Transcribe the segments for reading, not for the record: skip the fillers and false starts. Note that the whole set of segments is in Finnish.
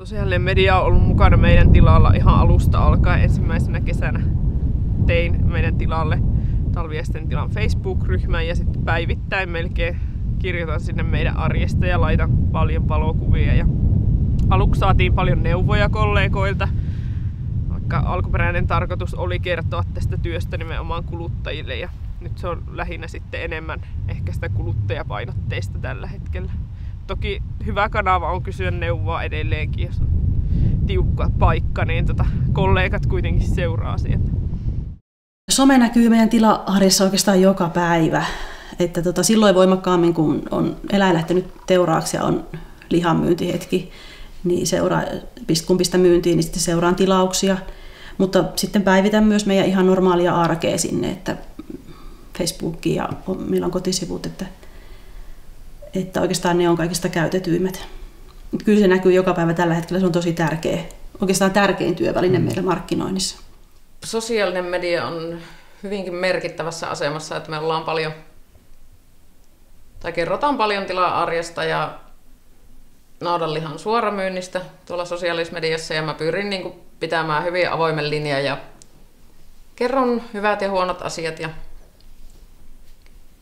Sosiaalinen media on ollut mukana meidän tilalla ihan alusta alkaen. Ensimmäisenä kesänä tein meidän tilalle Talviesten tilan Facebook-ryhmän ja sitten päivittäin melkein kirjoitan sinne meidän arjesta ja laitan paljon valokuvia. Ja aluksi saatiin paljon neuvoja kollegoilta, vaikka alkuperäinen tarkoitus oli kertoa tästä työstä nimenomaan kuluttajille. Ja nyt se on lähinnä sitten enemmän ehkä sitä kuluttajapainotteista tällä hetkellä. Toki hyvä kanava on kysyä neuvoa edelleenkin, jos on tiukka paikka, niin kollegat kuitenkin seuraa sieltä. Some näkyy meidän tilaarjessa oikeastaan joka päivä. Että silloin voimakkaammin, kun on eläin lähtenyt teuraaksi ja on lihanmyyntihetki, niin kun pistän myyntiin, niin sitten seuraan tilauksia. Mutta sitten päivitän myös meidän ihan normaalia arkea sinne, että Facebookiin ja meillä on kotisivut, että oikeastaan ne on kaikista käytetyimmät. Kyllä se näkyy joka päivä tällä hetkellä, se on tosi tärkeä, oikeastaan tärkein työväline meidän markkinoinnissa. Sosiaalinen media on hyvinkin merkittävässä asemassa, että me ollaan paljon, tai kerrotaan paljon tila-arjesta ja naudanlihan suoramyynnistä tuolla sosiaalisessa mediassa, ja mä pyrin pitämään hyvin avoimen linjan ja kerron hyvät ja huonot asiat,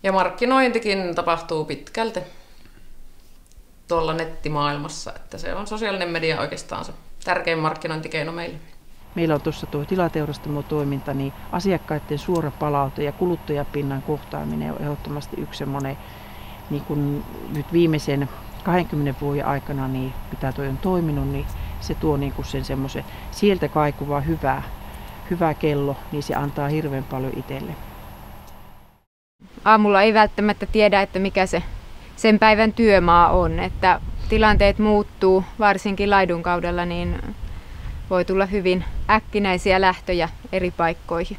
ja markkinointikin tapahtuu pitkälti tuolla nettimaailmassa, että se on sosiaalinen media oikeastaan se tärkein markkinointikeino meille. Meillä on tuossa tuo tilateurastamotoiminta, niin asiakkaiden suora palaute ja kuluttajapinnan kohtaaminen on ehdottomasti yksi semmoinen, niin kun nyt viimeisen 20 vuoden aikana, niin mitä toi on toiminut, niin se tuo niin kun sen semmoisen sieltä kaikuva hyvä kello, niin se antaa hirveän paljon itselle. Aamulla ei välttämättä tiedä, että mikä se sen päivän työmaa on, että tilanteet muuttuu, varsinkin laidunkaudella, niin voi tulla hyvin äkkinäisiä lähtöjä eri paikkoihin.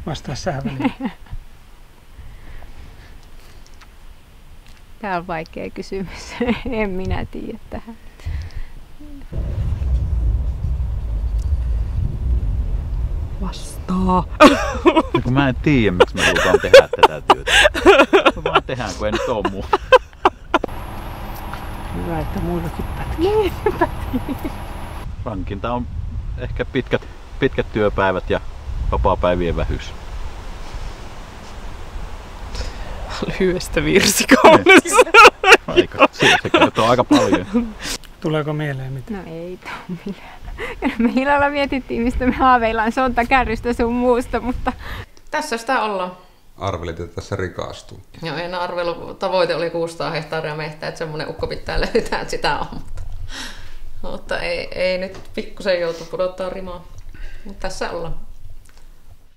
Vastaa sä väliin. Tämä on vaikea kysymys. En minä tiedä tähän. Vastaa. No kun mä en tiedä, miksi mä halutaan tehdä tätä työtä. Me vaan tehdään, kun ei nyt ole muu. Hyvä, että muillakin pätkii. Rankinta on ehkä pitkät työpäivät ja vapaapäivien vähyys. Lyhyestä virsikaunassa. Aika, se kertoo aika paljon. Tuleeko mieleen mitään? No ei tule mitään. Me illalla mietittiin, mistä me haaveillaan sontakärrystä sun muusta, mutta tässä sitä ollaan. arvelit, että tässä rikastuu? Joo, en arvellut. Tavoite oli 600 hehtaaria mehtää, että semmoinen ukko pitää löytää, että sitä on. Mutta ei nyt pikkusen joutu pudottaa rimaa. Mutta tässä ollaan.